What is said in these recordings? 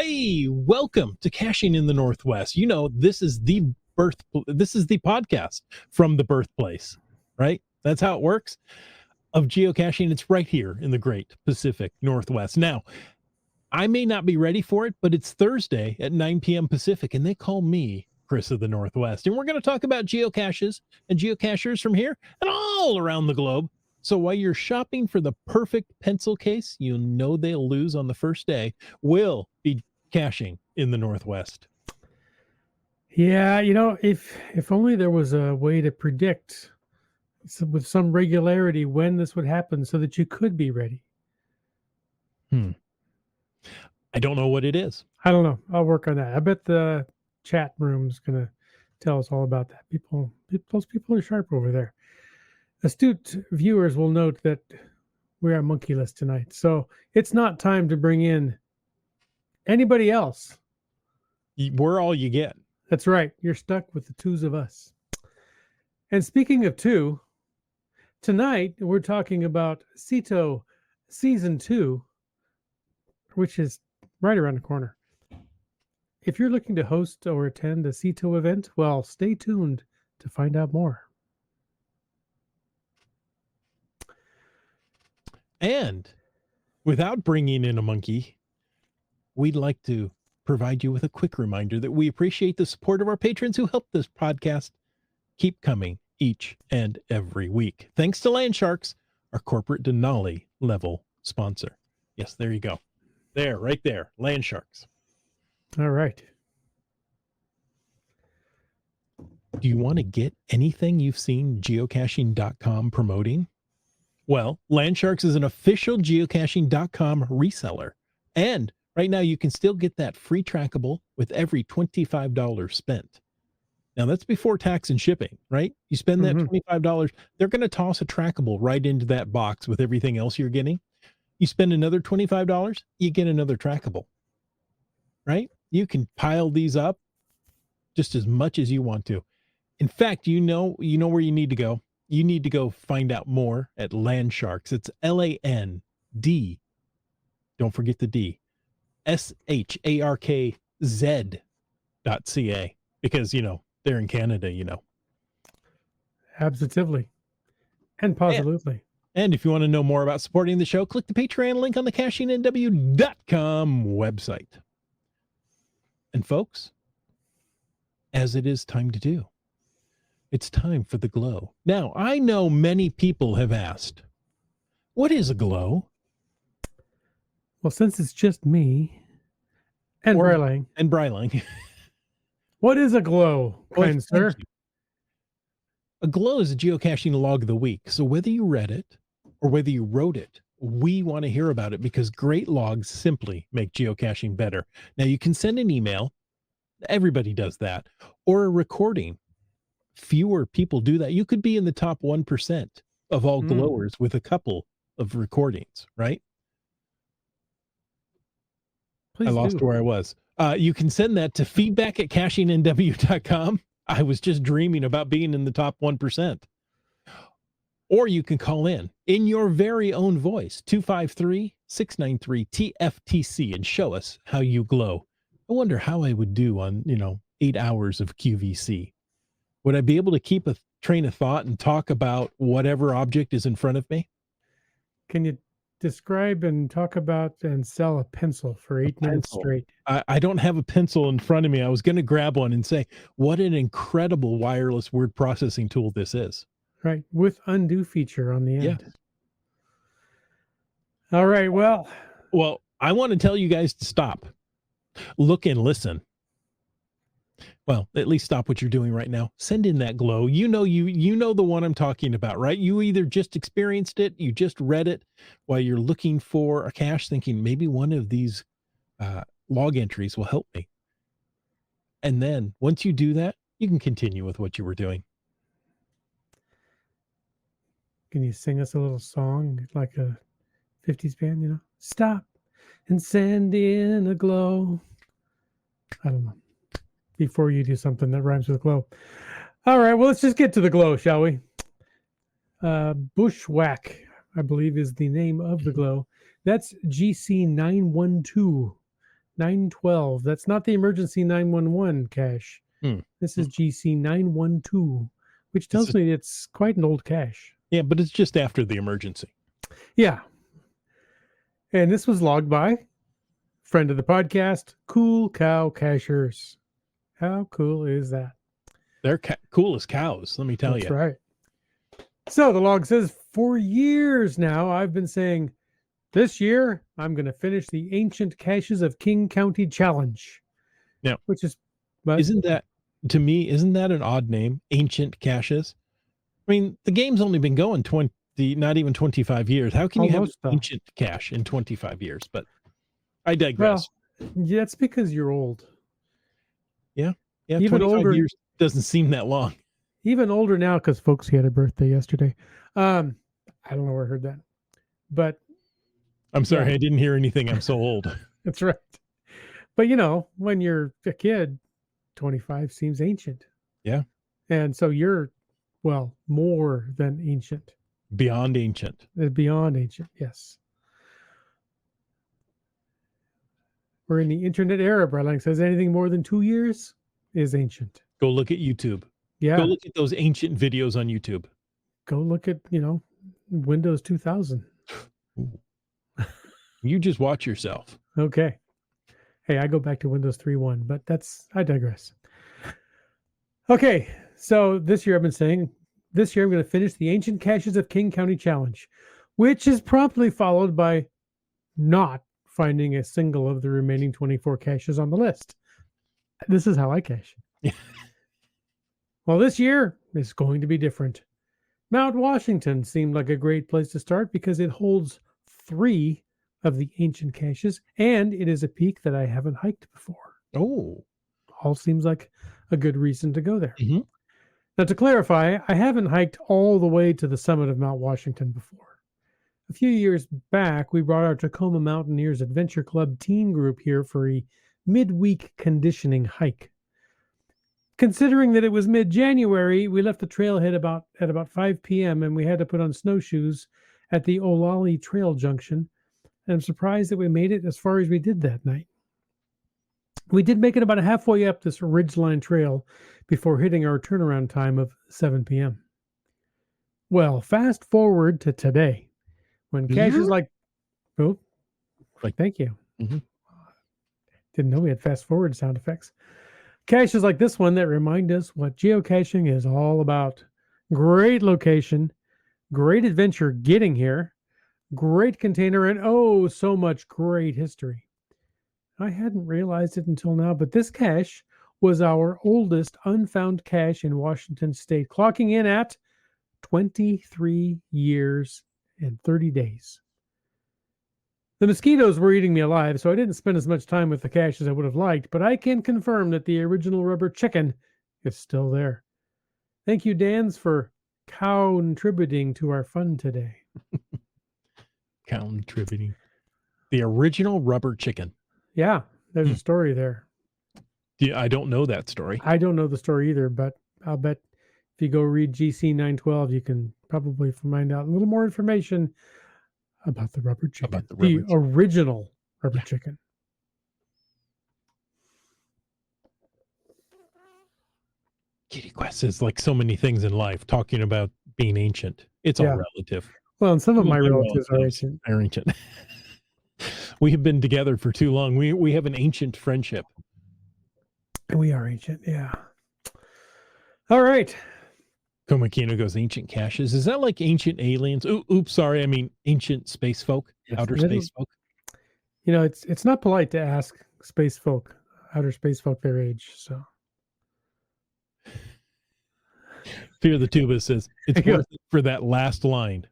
Hey, welcome to Caching in the Northwest. You know, this is the podcast from the birthplace, right? That's how it works. Of geocaching, it's right here in the great Pacific Northwest. Now, I may not be ready for it, but it's Thursday at 9 p.m. Pacific, and they call me Chris of the Northwest. And we're going to talk about geocaches and geocachers from here and all around the globe. So while you're shopping for the perfect pencil case, you know they'll lose on the first day, we'll be caching in the Northwest. Yeah, if only there was a way to predict with some regularity when this would happen so that you could be ready. I don't know what it is. I don't know. I'll work on that. I bet the chat room's going to tell us all about that. Those people are sharp over there. Astute viewers will note that we're monkeyless tonight. So it's not time to bring in anybody else. We're all you get. That's right. You're stuck with the twos of us. And speaking of two, tonight we're talking about CITO Season 2, which is right around the corner. If you're looking to host or attend a CITO event, well, stay tuned to find out more. And without bringing in a monkey, we'd like to provide you with a quick reminder that we appreciate the support of our patrons who help this podcast keep coming each and every week. Thanks to Landsharks, our corporate Denali level sponsor. Yes, there you go. There, right there, Landsharks. All right. Do you want to get anything you've seen geocaching.com promoting? Well, Landsharks is an official geocaching.com reseller. And right now you can still get that free trackable with every $25 spent. Now that's before tax and shipping, right? You spend that $25, they're going to toss a trackable right into that box with everything else you're getting. You spend another $25, you get another trackable, right? You can pile these up just as much as you want to. In fact, you know where you need to go. You need to go find out more at Landsharks. It's LAND. Don't forget the D. SHARKZ.ca. Because, they're in Canada, Absolutely. And positively. And if you want to know more about supporting the show, click the Patreon link on the CachingNW.com website. And folks, as it is time to do, it's time for the glow. Now, I know many people have asked, what is a glow? Well, since it's just me and Brylang. And Brylang. What is a glow, kind sir? A glow is a geocaching log of the week. So whether you read it or whether you wrote it, we want to hear about it because great logs simply make geocaching better. Now, you can send an email. Everybody does that. Or a recording. Fewer people do that. You could be in the top 1% of all glowers with a couple of recordings, right? Please I lost where I was. You can send that to feedback@cachingnw.com. I was just dreaming about being in the top 1%. Or you can call in your very own voice, 253-693-TFTC, and show us how you glow. I wonder how I would do on, 8 hours of QVC. Would I be able to keep a train of thought and talk about whatever object is in front of me? Can you describe and talk about and sell a pencil for 8 minutes straight? I don't have a pencil in front of me. I was going to grab one and say, what an incredible wireless word processing tool this is. Right. With undo feature on the end. Yeah. All right. Well, I want to tell you guys to stop, look and listen. Well, at least stop what you're doing right now. Send in that glow. You know the one I'm talking about, right? You either just experienced it, you just read it while you're looking for a cache, thinking maybe one of these log entries will help me. And then once you do that, you can continue with what you were doing. Can you sing us a little song like a 50s band, Stop and send in a glow. I don't know. Before you do something that rhymes with glow. All right, well, let's just get to the glow, shall we? Bushwhack, I believe, is the name of the glow. That's GC912. 912. That's not the emergency 911 cache. Hmm. This is GC 912, which tells me it's quite an old cache. Yeah, but it's just after the emergency. Yeah. And this was logged by friend of the podcast, Cool Cow Cachers. How cool is that? They're cool as cows, let me tell you. That's right. So the log says, for years now, I've been saying, this year, I'm going to finish the Ancient Caches of King County Challenge. Now, which is, isn't that, to me, isn't that an odd name? Ancient Caches? I mean, the game's only been going not even 25 years. How can you have an ancient cache in 25 years? But I digress. Well, yeah, it's because you're old. Yeah. Yeah. Even 25 older years doesn't seem that long. Even older now, because folks, he had a birthday yesterday. I don't know where I heard that, but I'm sorry, I didn't hear anything. I'm so old. That's right. But when you're a kid, 25 seems ancient. Yeah. And so you're, well, more than ancient. Beyond ancient. Beyond ancient, yes. We're in the internet era, Brightline says anything more than 2 years is ancient. Go look at YouTube. Yeah. Go look at those ancient videos on YouTube. Go look at, Windows 2000. You just watch yourself. Okay. Hey, I go back to Windows 3.1, but I digress. Okay. So this year I'm going to finish the Ancient Caches of King County Challenge, which is promptly followed by not finding a single of the remaining 24 caches on the list. This is how I cache. Well, this year is going to be different. Mount Washington seemed like a great place to start because it holds 3 of the ancient caches, and it is a peak that I haven't hiked before. Oh. All seems like a good reason to go there. Mm-hmm. Now, to clarify, I haven't hiked all the way to the summit of Mount Washington before. A few years back, we brought our Tacoma Mountaineers Adventure Club teen group here for a midweek conditioning hike. Considering that it was mid-January, we left the trailhead at about 5 p.m. and we had to put on snowshoes at the Olali Trail Junction. And I'm surprised that we made it as far as we did that night. We did make it about halfway up this ridgeline trail before hitting our turnaround time of 7 p.m. Well, fast forward to today, when caches thank you. Mm-hmm. Didn't know we had fast forward sound effects. Caches like this one that remind us what geocaching is all about. Great location, great adventure getting here, great container, and oh, so much great history. I hadn't realized it until now, but this cache was our oldest unfound cache in Washington State, clocking in at 23 years and 30 days. The mosquitoes were eating me alive, so I didn't spend as much time with the cache as I would have liked, but I can confirm that the original rubber chicken is still there. Thank you, Dans, for contributing to our fun today. Contributing. The original rubber chicken. Yeah, there's a story there. Yeah, I don't know that story. I don't know the story either, but I'll bet if you go read GC 912, you can probably find out a little more information about the rubber chicken. Original rubber chicken. Kitty Quest is like so many things in life, talking about being ancient. It's all relative. Well, and some of my relatives are ancient. We have been together for too long. We have an ancient friendship. We are ancient, yeah. All right. Komakino goes, ancient caches. Is that like ancient aliens? Oops, sorry. I mean, ancient space folk, outer space folk. It's not polite to ask outer space folk their age. So, Fear the Tuba says, it's worth it for that last line.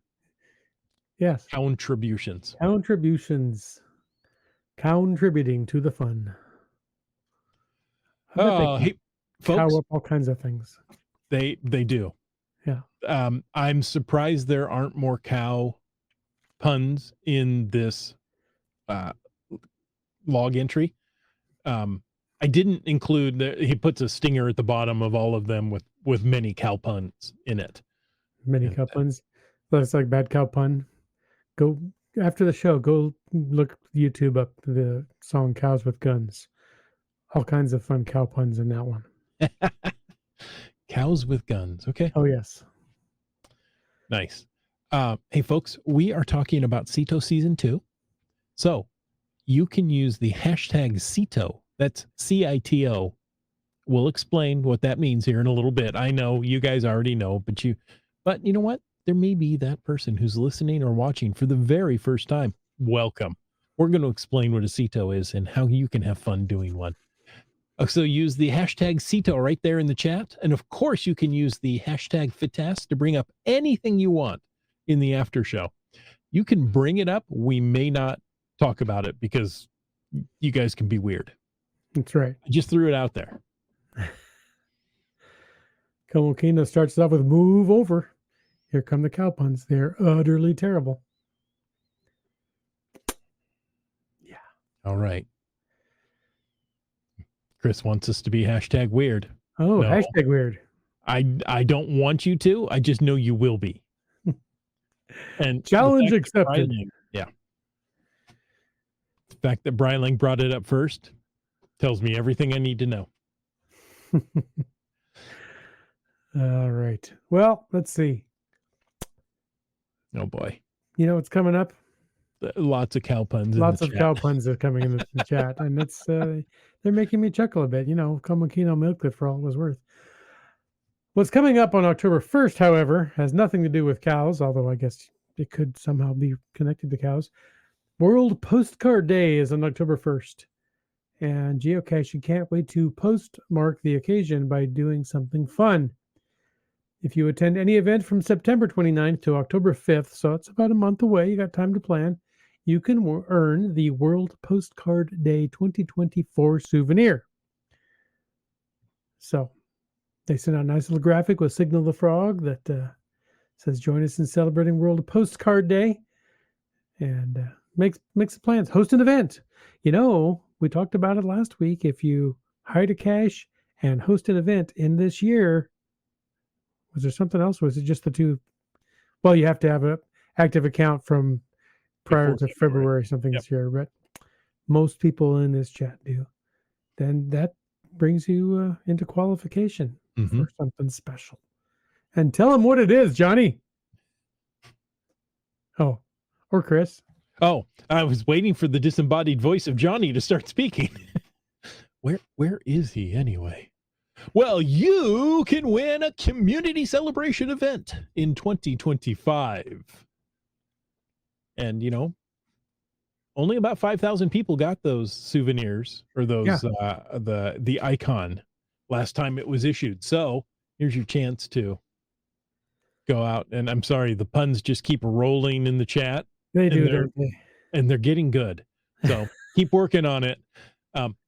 Yes. Contributions. Contributing to the fun. Hey, folks. Cow up all kinds of things. They do. Yeah. I'm surprised there aren't more cow puns in this log entry. I didn't include he puts a stinger at the bottom of all of them with many cow puns in it. Many cow puns. That's like bad cow pun. Go after the show, go look YouTube up the song "Cows with Guns." All kinds of fun cow puns in that one. Cows with guns. Okay. Oh yes. Nice. Hey, folks, we are talking about CITO Season 2. So you can use the hashtag CITO. That's CITO. We'll explain what that means here in a little bit. I know you guys already know, but you know what? There may be that person who's listening or watching for the very first time. Welcome. We're going to explain what a CITO is and how you can have fun doing one. So use the hashtag CITO right there in the chat. And of course, you can use the hashtag FITAS to bring up anything you want in the after show. You can bring it up. We may not talk about it because you guys can be weird. That's right. I just threw it out there. Kamokino starts off with "Move over." Here come the cow puns. They're utterly terrible. Yeah. All right. Chris wants us to be hashtag weird. Oh, No. hashtag weird. I don't want you to. I just know you will be. And Challenge accepted. Yeah. The fact that Breiling brought it up first tells me everything I need to know. All right. Well, let's see. Oh boy. You know what's coming up? Lots of cow puns. Lots of cow puns are coming in the chat, and it's they're making me chuckle a bit. You know, Kamokino milked it for all it was worth. What's coming up on October 1st, however, has nothing to do with cows, although I guess it could somehow be connected to cows. World Postcard Day is on October 1st, and Geocaching can't wait to postmark the occasion by doing something fun. If you attend any event from September 29th to October 5th, so it's about a month away, you got time to plan, you can earn the World Postcard Day 2024 souvenir. So they sent out a nice little graphic with Signal the Frog that says, "Join us in celebrating World Postcard Day," and make some plans. Host an event. You know, we talked about it last week. If you hide a cache and host an event in this year, was there something else? Or was it just the two? Well, you have to have an active account from prior to February something this year, but most people in this chat do. Then that brings you into qualification for something special. And tell them what it is, Johnny. Oh, or Chris. Oh, I was waiting for the disembodied voice of Johnny to start speaking. Where is he anyway? Well, you can win a community celebration event in 2025. And, you know, only about 5,000 people got those souvenirs or those, the icon last time it was issued. So here's your chance to go out. And I'm sorry, the puns just keep rolling in the chat. They do, don't they? And they're getting good. So keep working on it.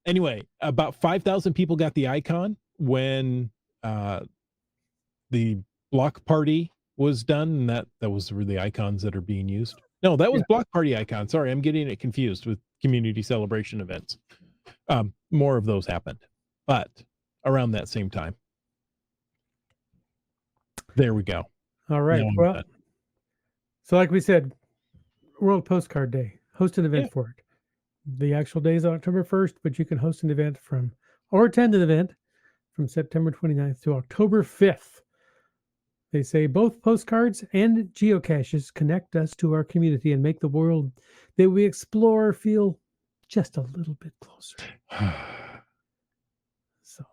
Anyway, about 5,000 people got the icon when the block party was done. And that was the icons that are being used. No, that was block party icon. Sorry, I'm getting it confused with community celebration events. More of those happened, but around that same time. There we go. All right. Well, so like we said, World Postcard Day, host an event for it. The actual day is October 1st, but you can host an event or attend an event from September 29th to October 5th. They say both postcards and geocaches connect us to our community and make the world that we explore feel just a little bit closer. So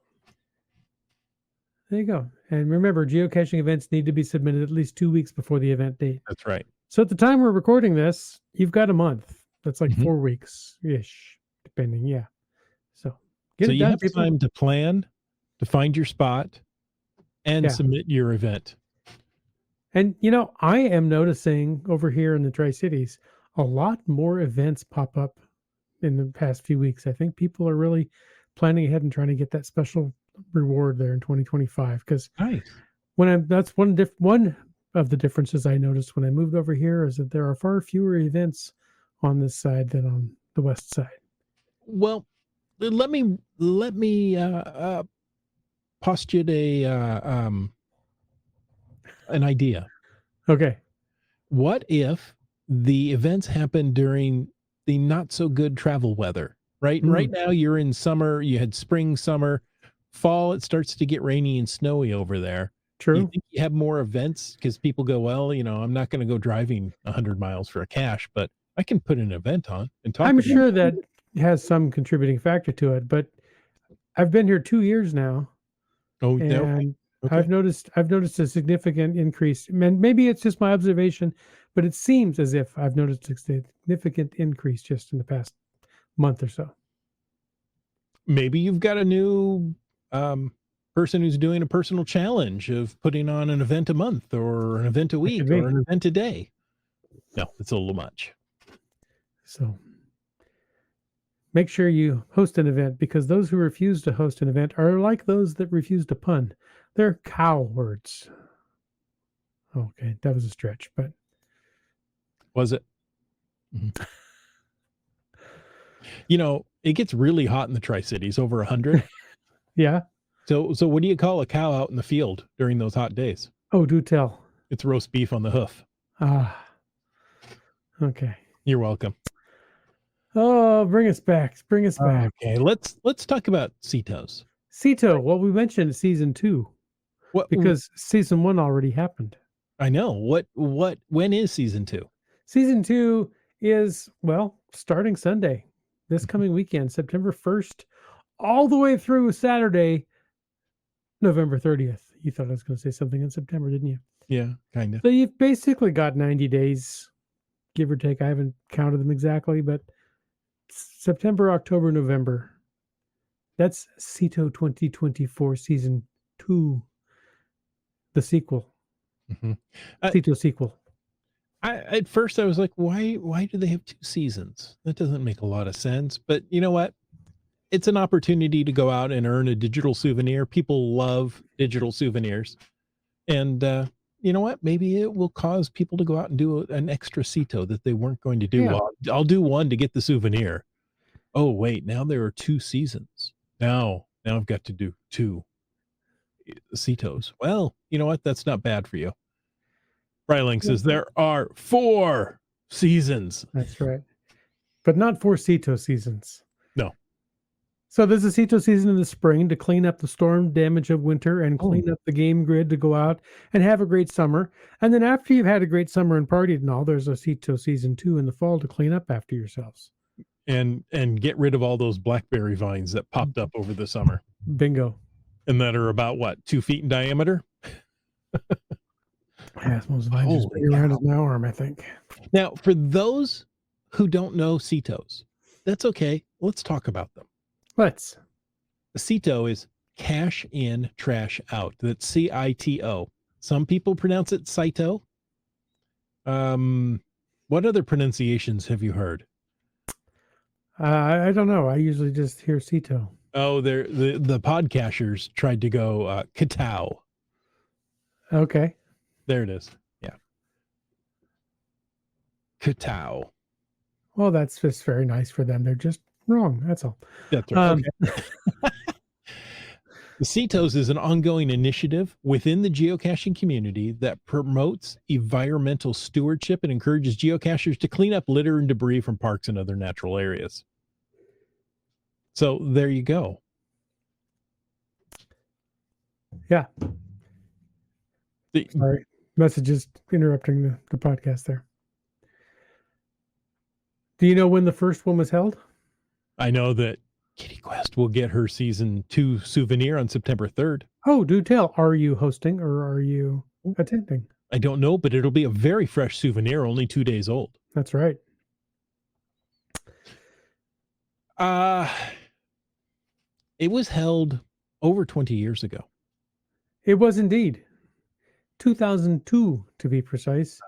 there you go. And remember, geocaching events need to be submitted at least 2 weeks before the event date. That's right. So at the time we're recording this, you've got a month. That's like 4 weeks-ish, depending. Yeah. So get it done, you have time to plan, to find your spot, and submit your event. And, you know, I am noticing over here in the Tri-Cities, a lot more events pop up in the past few weeks. I think people are really planning ahead and trying to get that special reward there in 2025. Because that's one of the differences I noticed when I moved over here is that there are far fewer events on this side than on the west side. Well, let me postulate an idea. Okay. What if the events happen during the not so good travel weather, right? Right now you're in summer, you had spring, summer, fall, it starts to get rainy and snowy over there. You True. think you have more events because people go, well, I'm not going to go driving 100 miles for a cache, but I can put an event on and talk I'm about sure it. that has some contributing factor to it, but I've been here 2 years now, Oh, yeah, okay. and Okay. I've noticed a significant increase. And maybe it's just my observation, but it seems as if I've noticed a significant increase just in the past month or so. Maybe you've got a new um, person who's doing a personal challenge of putting on an event a month or an event a That could week or be. an event a day. No, it's a little much. So make sure you host an event, because those who refuse to host an event are like those that refuse to pun. They're cowards. Okay, that was a stretch, but Was it? Mhm. It gets really hot in the Tri-Cities, over 100. yeah. So what do you call a cow out in the field during those hot days? Oh, do tell. It's roast beef on the hoof. Ah, okay. You're welcome. Oh, bring us back. Bring us back. Okay, let's talk about CITOs. CITO. Well, we mentioned season 2 What because season 1 already happened. I know. When is season 2? Season 2 is, well, starting Sunday, this coming weekend, September 1st, all the way through Saturday, November 30th. You thought I was going to say something in September, didn't you? Yeah, kind of. So you've basically got 90 days, give or take. I haven't counted them exactly, but September, October, November. That's CITO 2024 season 2, the sequel, Mm-hmm. CITO sequel. At first I was like, why do they have 2 seasons? That doesn't make a lot of sense. But you know what? It's an opportunity to go out and earn a digital souvenir. People love digital souvenirs. And you know what? Maybe it will cause people to go out and do an extra CITO that they weren't going to do. Yeah. Well, I'll do one to get the souvenir. Oh, wait, now there are 2 seasons. Now I've got to do 2 CITOs. Well, you know what? That's not bad for you. Bryling says there are 4 seasons. That's right. But not 4 CITO seasons. No. So there's a CITO season in the spring to clean up the storm damage of winter and clean up the game grid to go out and have a great summer. And then after you've had a great summer and partied and all, there's a CITO season 2 in the fall to clean up after yourselves. And get rid of all those blackberry vines that popped up over the summer. Bingo. And that are about, what, 2 feet in diameter? Yeah, those vines just big around as my arm, I think. Now, for those who don't know CITOs, that's okay. Let's talk about them. Let's. The CITO is cash in, trash out. That's CITO. Some people pronounce it CITO. What other pronunciations have you heard? I don't know. I usually just hear CITO. Oh, the podcasters tried to go Katow. Okay. There it is. Yeah. Katow. Well, that's just very nice for them. They're just wrong. That's all. That's right. Okay. The CITOs is an ongoing initiative within the geocaching community that promotes environmental stewardship and encourages geocachers to clean up litter and debris from parks and other natural areas. So there you go. Yeah. Sorry. Messages interrupting the podcast there. Do you know when the first one was held? I know that Kitty Quest will get her season 2 souvenir on September 3rd. Oh, do tell. Are you hosting or are you attending? I don't know, but it'll be a very fresh souvenir, only 2 days old. That's right. It was held over 20 years ago. It was indeed. 2002, to be precise.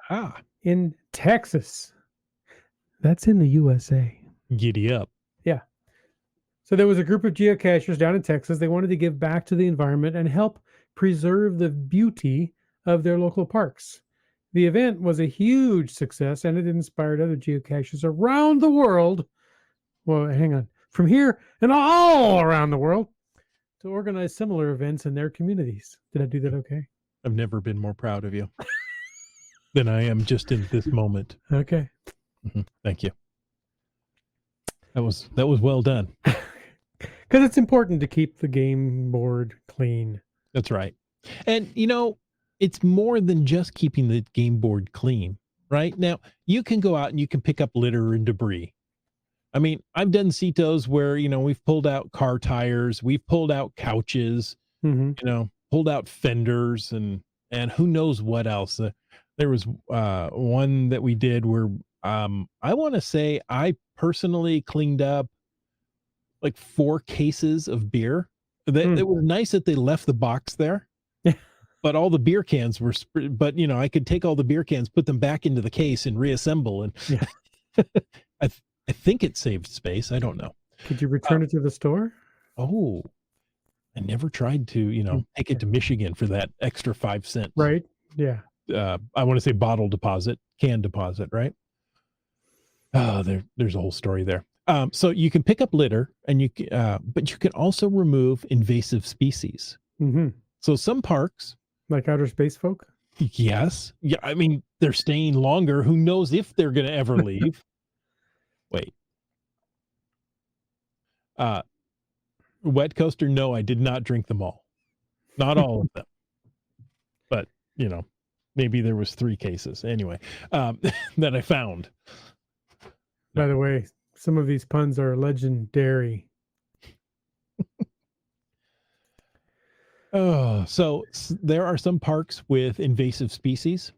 In Texas. That's in the USA. Giddy up. Yeah. So there was a group of geocachers down in Texas. They wanted to give back to the environment and help preserve the beauty of their local parks. The event was a huge success, and it inspired other geocachers around the world. Well, hang on. From here and all around the world to organize similar events in their communities. Did I do that okay? I've never been more proud of you. than I am just in this moment. Okay. Thank you. That was well done. Because it's important to keep the game board clean. That's right. And it's more than just keeping the game board clean, right? Now, you can go out and you can pick up litter and debris. I mean, I've done CITOs where, we've pulled out car tires, we've pulled out couches, Hmm. pulled out fenders and who knows what else. There was one that we did where I want to say I personally cleaned up like 4 cases of beer. It was nice that they left the box there, Yeah. but all the beer cans were but I could take all the beer cans, put them back into the case and reassemble, and Yeah. I think it saved space. I don't know. Could you return it to the store? Oh, I never tried to, take it to Michigan for that extra 5 cents. Right. Yeah. I want to say bottle deposit, can deposit, right? Oh, there's a whole story there. So you can pick up litter and but you can also remove invasive species. Hmm. So some parks, Like outer space folk? yes. Yeah, I mean, they're staying longer. Who knows if they're going to ever leave? Wait. Wet coaster, no, I did not drink them all. Not all of them. But, maybe there was 3 cases anyway, that I found. By the way, some of these puns are legendary. Oh, so there are some parks with invasive species.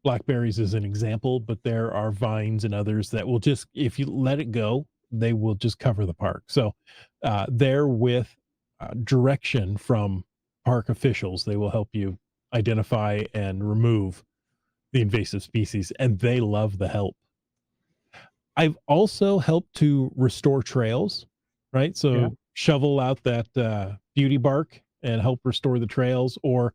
Blackberries is an example, but there are vines and others that will just, if you let it go, they will just cover the park. So they're with direction from park officials. They will help you identify and remove the invasive species, and they love the help. I've also helped to restore trails, right? So Yeah. shovel out that beauty bark and help restore the trails, or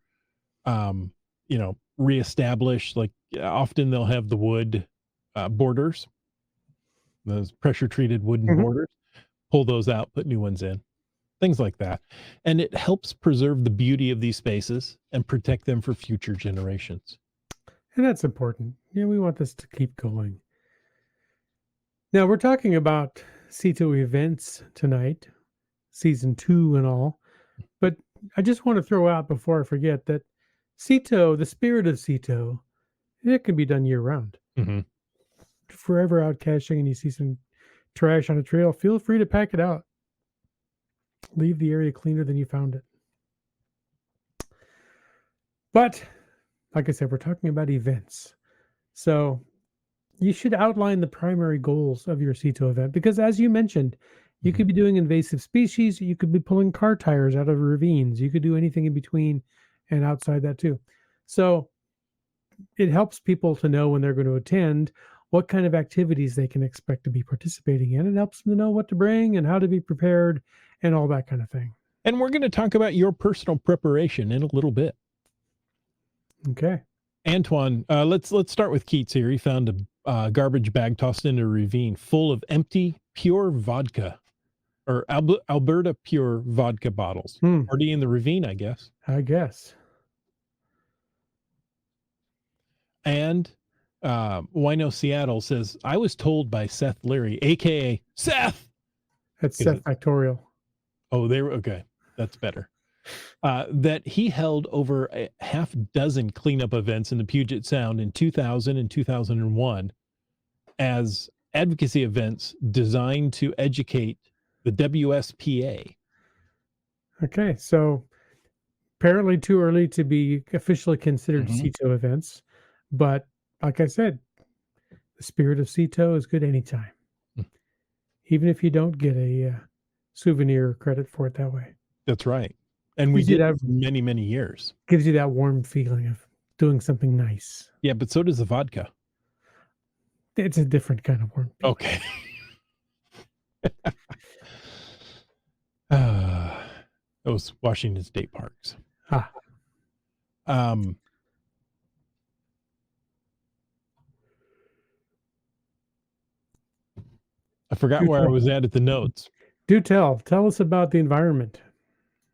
reestablish, like often they'll have the wood borders, those pressure treated wooden Mhm. borders, pull those out, put new ones in, things like that. And it helps preserve the beauty of these spaces and protect them for future generations. And that's important. Yeah, we want this to keep going. Now, we're talking about CITO events tonight, season 2 and all. But I just want to throw out before I forget that CITO, the spirit of CITO, it can be done year round. Mm-hmm. Forever out caching and you see some trash on a trail, feel free to pack it out. Leave the area cleaner than you found it. But like I said, we're talking about events. So you should outline the primary goals of your CITO event because, as you mentioned, you could be doing invasive species. You could be pulling car tires out of ravines. You could do anything in between and outside that too. So it helps people to know when they're going to attend what kind of activities they can expect to be participating in. It helps them to know what to bring and how to be prepared and all that kind of thing. And we're going to talk about your personal preparation in a little bit. Okay. Antoine, let's start with Keats here. He found a garbage bag tossed into a ravine full of empty, pure vodka, or Alberta pure vodka bottles. Already in the ravine, I guess. I guess. And Wino Seattle says, I was told by Seth Leary, aka Seth. That's Seth Factorial. Oh, okay. That's better. That he held over a half dozen cleanup events in the Puget Sound in 2000 and 2001 as advocacy events designed to educate the WSPA. Okay, so apparently too early to be officially considered CITO events, but like I said, the spirit of CITO is good anytime, even if you don't get a souvenir credit for it that way. That's right. And we did that for many, many years. Gives you that warm feeling of doing something nice. Yeah, but so does the vodka. It's a different kind of warm feeling. Okay. Those Washington State parks. I forgot where I was at the notes. Do tell us about the environment.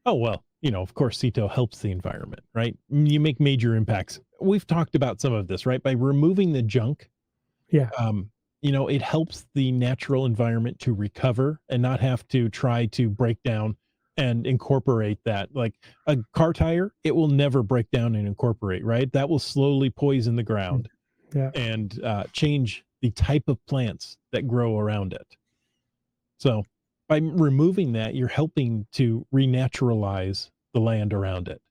Oh, well, of course, CITO helps the environment, right? You make major impacts. We've talked about some of this, right? By removing the junk, Yeah. it helps the natural environment to recover and not have to try to break down and incorporate that. Like a car tire, it will never break down and incorporate, right? That will slowly poison the ground Yeah. and change the type of plants that grow around it. So by removing that, you're helping to renaturalize the land around it.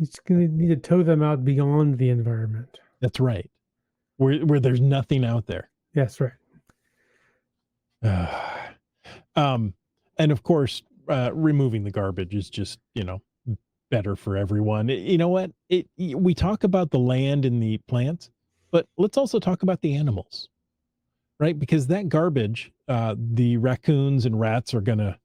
It's going to need to tow them out beyond the environment. That's right. Where there's nothing out there. Yes, right. Um, and of course, removing the garbage is just, better for everyone. You know what? We talk about the land and the plants, but let's also talk about the animals, right? Because that garbage, the raccoons and rats are going to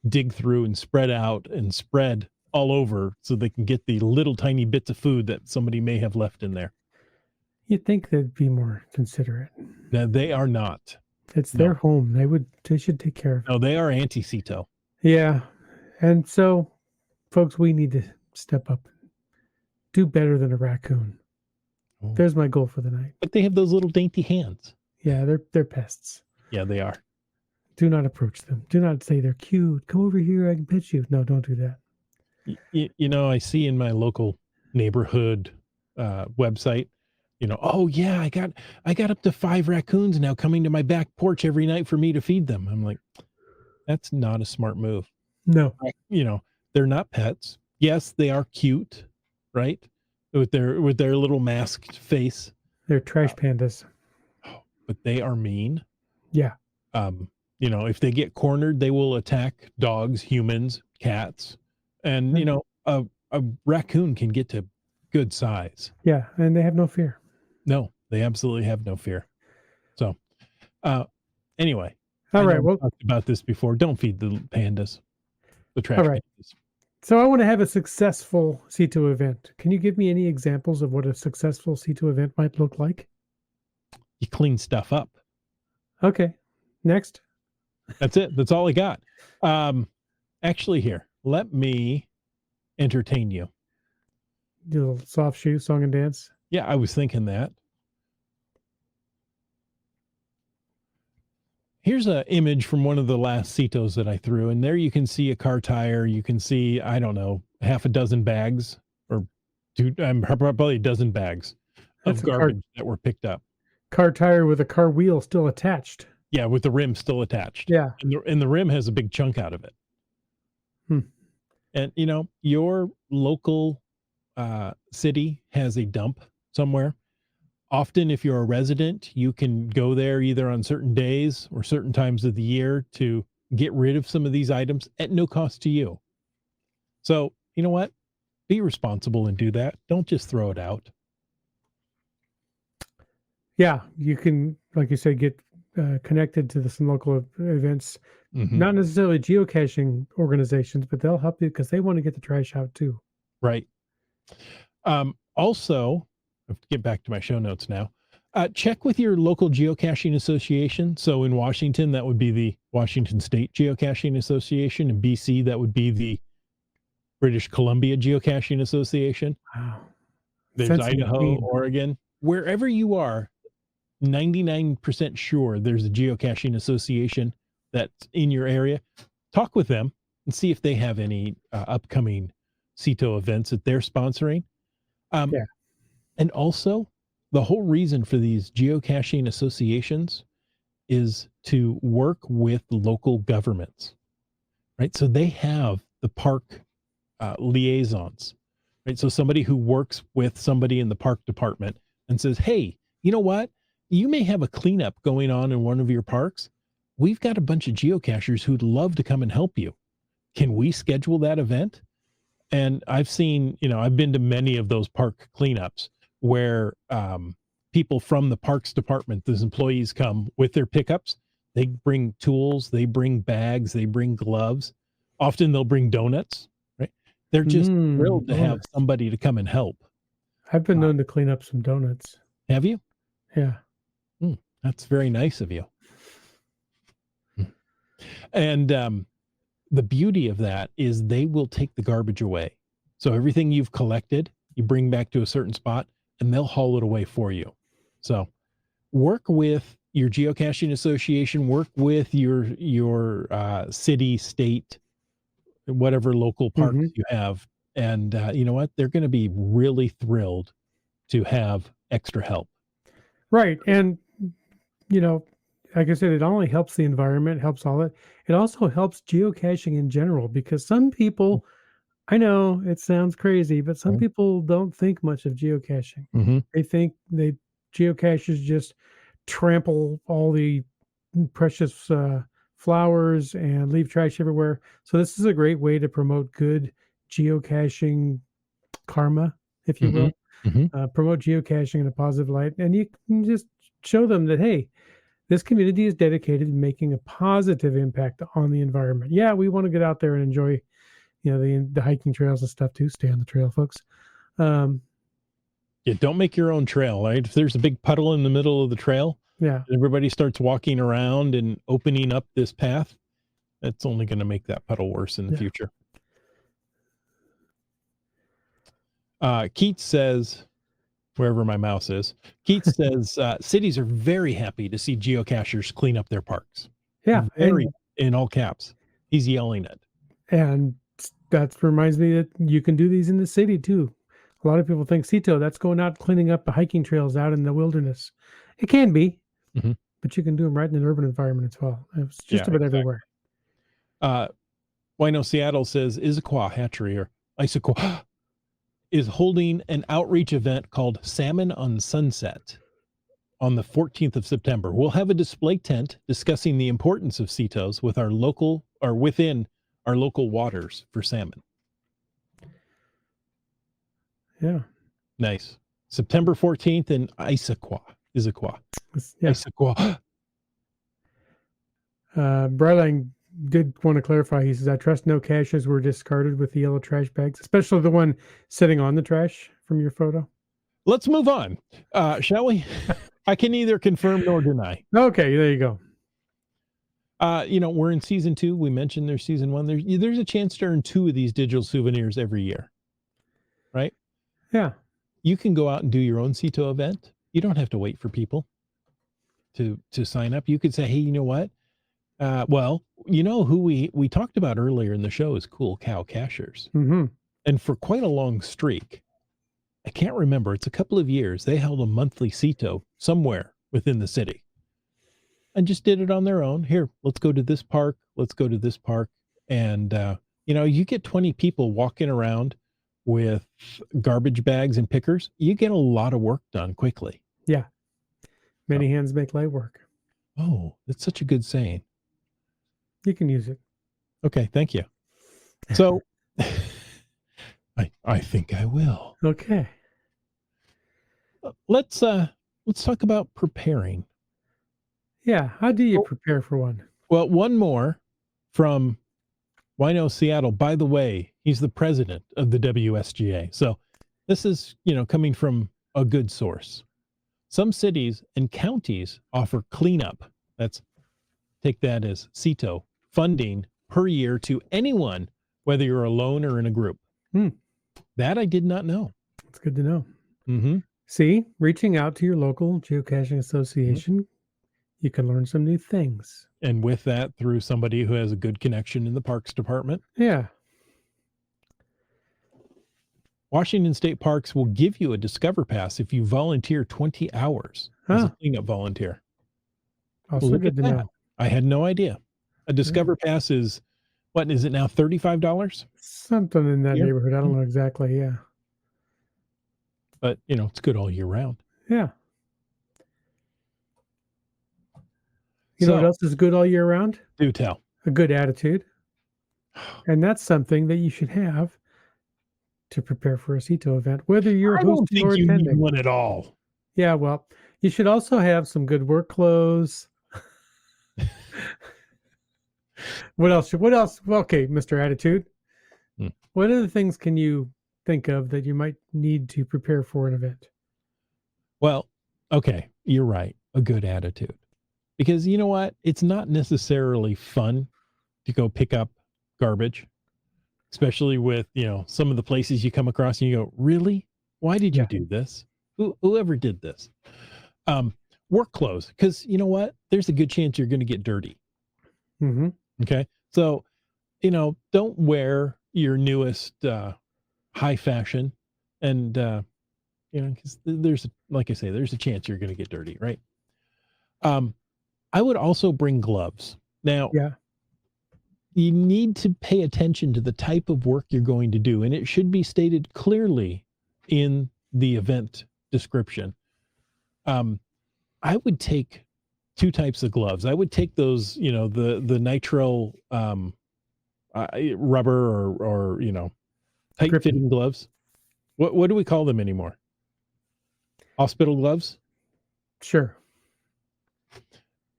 dig through and spread out and spread all over so they can get the little tiny bits of food that somebody may have left in there. You'd think they'd be more considerate. Now, they are not. It's No. their home. They should take care of it. No, they are anti-CITO. Yeah. And so, folks, we need to step up. Do better than a raccoon. Oh. There's my goal for the night. But they have those little dainty hands. Yeah, they're pests. Yeah, they are. Do not approach them. Do not say they're cute. Come over here, I can pet you. No, don't do that. I see in my local neighborhood website, oh yeah, I got up to 5 raccoons now coming to my back porch every night for me to feed them. I'm like, that's not a smart move. No. They're not pets. Yes, they are cute, right? With their little masked face. They're trash pandas. But they are mean. Yeah. If they get cornered, they will attack dogs, humans, cats. And, a raccoon can get to good size. Yeah, and they have no fear. No, they absolutely have no fear. So, anyway. All right. Well, talked about this before. Don't feed the pandas. The trash pandas. So I want to have a successful CITO event. Can you give me any examples of what a successful CITO event might look like? You clean stuff up. Okay. Next. That's it. That's all I got. Actually, here, let me entertain you. Do a little soft shoe song and dance. Yeah, I was thinking that. Here's an image from one of the last CITOs that I threw, and there you can see a car tire. You can see, I don't know, half a dozen bags, or probably a dozen bags of garbage that were picked up. Car tire with a car wheel still attached. Yeah, with the rim still attached. Yeah. And the rim has a big chunk out of it. And, your local city has a dump somewhere. Often, if you're a resident, you can go there either on certain days or certain times of the year to get rid of some of these items at no cost to you. So, you know what? Be responsible and do that. Don't just throw it out. Yeah, you can, like you said, get connected to some local events. Mm-hmm. Not necessarily geocaching organizations, but they'll help you because they want to get the trash out too. Right. Also, I have to get back to my show notes now. Check with your local geocaching association. So in Washington, that would be the Washington State Geocaching Association. In BC, that would be the British Columbia Geocaching Association. Wow. There's Idaho, Oregon. Wherever you are, 99% sure there's a geocaching association that's in your area. Talk with them and see if they have any upcoming CITO events that they're sponsoring. Yeah. And also, the whole reason for these geocaching associations is to work with local governments, right? So they have the park liaisons, right? So somebody who works with somebody in the park department and says, hey, you know what? You may have a cleanup going on in one of your parks. We've got a bunch of geocachers who'd love to come and help you. Can we schedule that event? And I've seen, I've been to many of those park cleanups where people from the parks department, those employees come with their pickups. They bring tools, they bring bags, they bring gloves. Often they'll bring donuts, right? They're just thrilled to have somebody to come and help. I've been known to clean up some donuts. Have you? Yeah. That's very nice of you. And the beauty of that is they will take the garbage away. So everything you've collected, you bring back to a certain spot and they'll haul it away for you. So work with your geocaching association, work with your city, state, whatever local parks hmm you have. And you know what? They're going to be really thrilled to have extra help. Right. And, you know, like I said, it not only helps the environment, helps all that. It also helps geocaching in general because some people, I know it sounds crazy, but some people don't think much of geocaching. Mm-hmm. They think geocachers just trample all the precious flowers and leave trash everywhere. So this is a great way to promote good geocaching karma, if you Mm-hmm. will. Mm-hmm. Promote geocaching in a positive light, and you can just show them that, hey, this community is dedicated to making a positive impact on the environment. Yeah, we want to get out there and enjoy, the hiking trails and stuff too. Stay on the trail, folks. Um, Yeah, don't make your own trail, right? If there's a big puddle in the middle of the trail, yeah, and everybody starts walking around and opening up this path, that's only going to make that puddle worse in the yeah, future. Keats says, wherever my mouse is, Keats says cities are very happy to see geocachers clean up their parks. yeah, Very, in all caps. He's yelling it. and that reminds me that you can do these in the city too. A lot of people think CITO, that's going out cleaning up the hiking trails out in the wilderness. It can be, Mhm. but you can do them right in an urban environment as well. It's just Yeah, about exactly. everywhere. Wino Seattle says Issaquah Hatchery or Issaquah is holding an outreach event called Salmon on Sunset on the 14th of September. We'll have a display tent discussing the importance of CITOs with our local or within our local waters for salmon. Yeah. Nice. September 14th in Issaquah. Yeah. Issaquah. Brightline did want to clarify. He says, I trust no caches were discarded with the yellow trash bags, especially the one sitting on the trash from your photo. Let's move on. Shall we? I can neither confirm nor deny. Okay, there you go. We're in season 2. We mentioned there's season 1. There's a chance to earn 2 of these digital souvenirs every year. Right? Yeah. You can go out and do your own CITO event. You don't have to wait for people to sign up. You could say, hey, you know what? Who we talked about earlier in the show is Cool Cow Cachers. Mm-hmm. And for quite a long streak, I can't remember, it's a couple of years, they held a monthly CITO somewhere within the city and just did it on their own. Here, let's go to this park. Let's go to this park. And, you get 20 people walking around with garbage bags and pickers. You get a lot of work done quickly. Yeah. Many hands make light work. Oh, that's such a good saying. You can use it. Okay, thank you. So I think I will. Okay. Let's talk about preparing. Yeah. How do you prepare for one? Well, one more from Wino Seattle. By the way, he's the president of the WSGA. So this is, coming from a good source. Some cities and counties offer cleanup. Take that as CITO funding per year to anyone, whether you're alone or in a group. That I did not know. It's good to know. Mm-hmm. See, reaching out to your local geocaching association, you can learn some new things. And with that, through somebody who has a good connection in the parks department. Yeah. Washington State Parks will give you a Discover Pass if you volunteer 20 hours as a cleanup volunteer. Also good to know. I had no idea. A Discover Pass is, what is it now, $35? Something in that neighborhood. I don't know exactly. Yeah. But, it's good all year round. Yeah. You know what else is good all year round? Do tell. A good attitude. And that's something that you should have to prepare for a CITO event, whether you're hosting or attending. You need one at all. Yeah, well, you should also have some good work clothes. What else? Well, okay, Mr. Attitude. What other things can you think of that you might need to prepare for an event? Well, okay, you're right. A good attitude. Because you know what? It's not necessarily fun to go pick up garbage, especially with, some of the places you come across and you go, really? Why did you Yeah. do this? Whoever did this? Work clothes, because you know what? There's a good chance you're going to get dirty. Mm-hmm. Okay. So, don't wear your newest high fashion and, because like I say, there's a chance you're going to get dirty, right? I would also bring gloves. Now, Yeah. you need to pay attention to the type of work you're going to do, and it should be stated clearly in the event description. I would take two types of gloves. I would take those, the nitrile rubber or tight Grippy. fitting gloves. What do we call them anymore? Hospital gloves, Sure.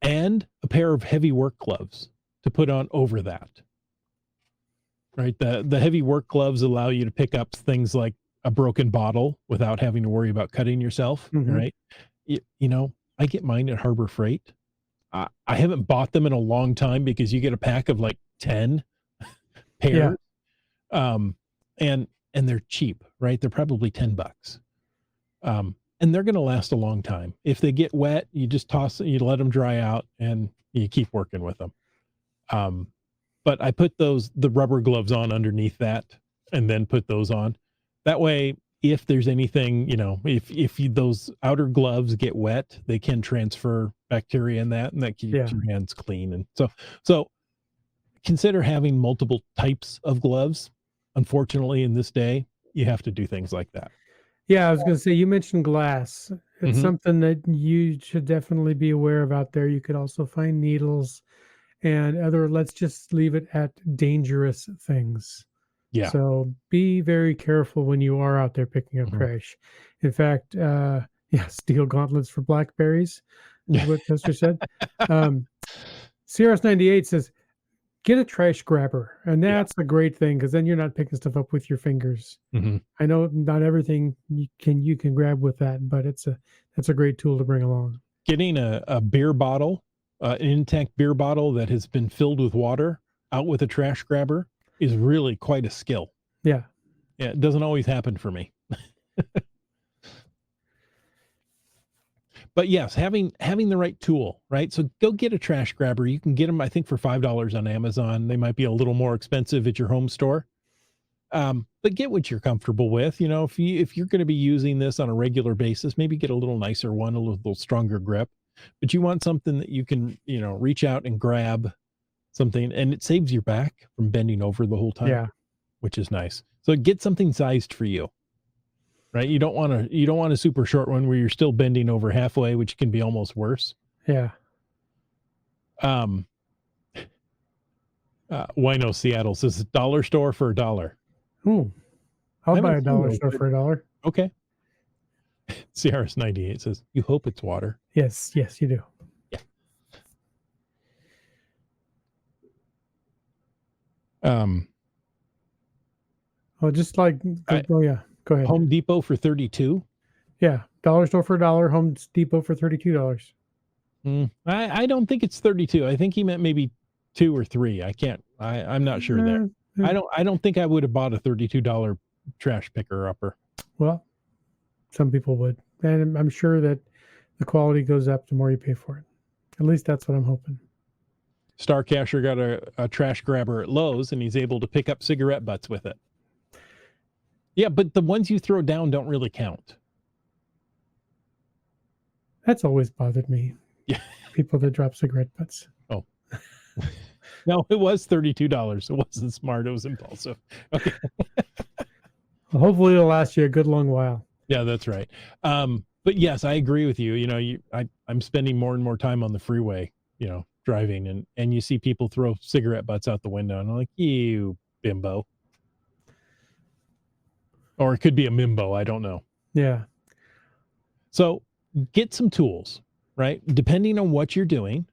and a pair of heavy work gloves to put on over that. Right? The heavy work gloves allow you to pick up things like a broken bottle without having to worry about cutting yourself. Mhm. Right? I get mine at Harbor Freight. I haven't bought them in a long time because you get a pack of like 10 pairs. And they're cheap, right? They're probably $10. And they're going to last a long time. If they get wet, you just toss it, you let them dry out, and you keep working with them. But I put the rubber gloves on underneath that, and then put those on. That way, if there's anything, if those outer gloves get wet, they can transfer bacteria in that, and that keeps Yeah. your hands clean. And so consider having multiple types of gloves. Unfortunately, in this day, you have to do things like that. Yeah, I was going to say, you mentioned glass. It's Mhm. something that you should definitely be aware of out there. You could also find needles and let's just leave it at dangerous things. Yeah. So be very careful when you are out there picking up Mhm. trash. In fact, steel gauntlets for blackberries is what Toaster said. CRS98 says, get a trash grabber. And Yeah. that's a great thing because then you're not picking stuff up with your fingers. Mhm. I know not everything you can grab with that, but that's a great tool to bring along. Getting a beer bottle, an intact beer bottle that has been filled with water out with a trash grabber is really quite a skill. Yeah. Yeah, it doesn't always happen for me. But yes, having the right tool, right? So go get a trash grabber. You can get them, I think, for $5 on Amazon. They might be a little more expensive at your home store. But get what you're comfortable with. If you're going to be using this on a regular basis, maybe get a little nicer one, a little stronger grip. But you want something that you can, reach out and grab something, and it saves your back from bending over the whole time, Yeah. which is nice. So get something sized for you. Right? You don't want a super short one where you're still bending over halfway, which can be almost worse. Yeah. Wino Seattle says dollar store for $1. Ooh, I'll I buy a haven't seen dollar those, store but for $1. okay. CRS98 says, you hope it's water. Yes, you do. Just like go ahead. Home Depot for $32. Yeah, dollar store for $1, Home Depot for $32. I don't think it's 32. I think he meant maybe 2 or 3. I'm not sure there. I don't think I would have bought a $32 trash picker upper. Well, some people would, and I'm sure that the quality goes up the more you pay for it. At least that's what I'm hoping. Starcasher got a trash grabber at Lowe's, and he's able to pick up cigarette butts with it. Yeah, but the ones you throw down don't really count. That's always bothered me. Yeah. People that drop cigarette butts. Oh. No, it was $32. It wasn't smart. It was impulsive. Okay. Well, hopefully it'll last you a good long while. Yeah, that's right. But yes, I agree with you. I'm spending more and more time on the freeway, driving, and you see people throw cigarette butts out the window, and I'm like, you bimbo. Or it could be a mimbo. I don't know. Yeah. So get some tools, right? Depending on what you're doing.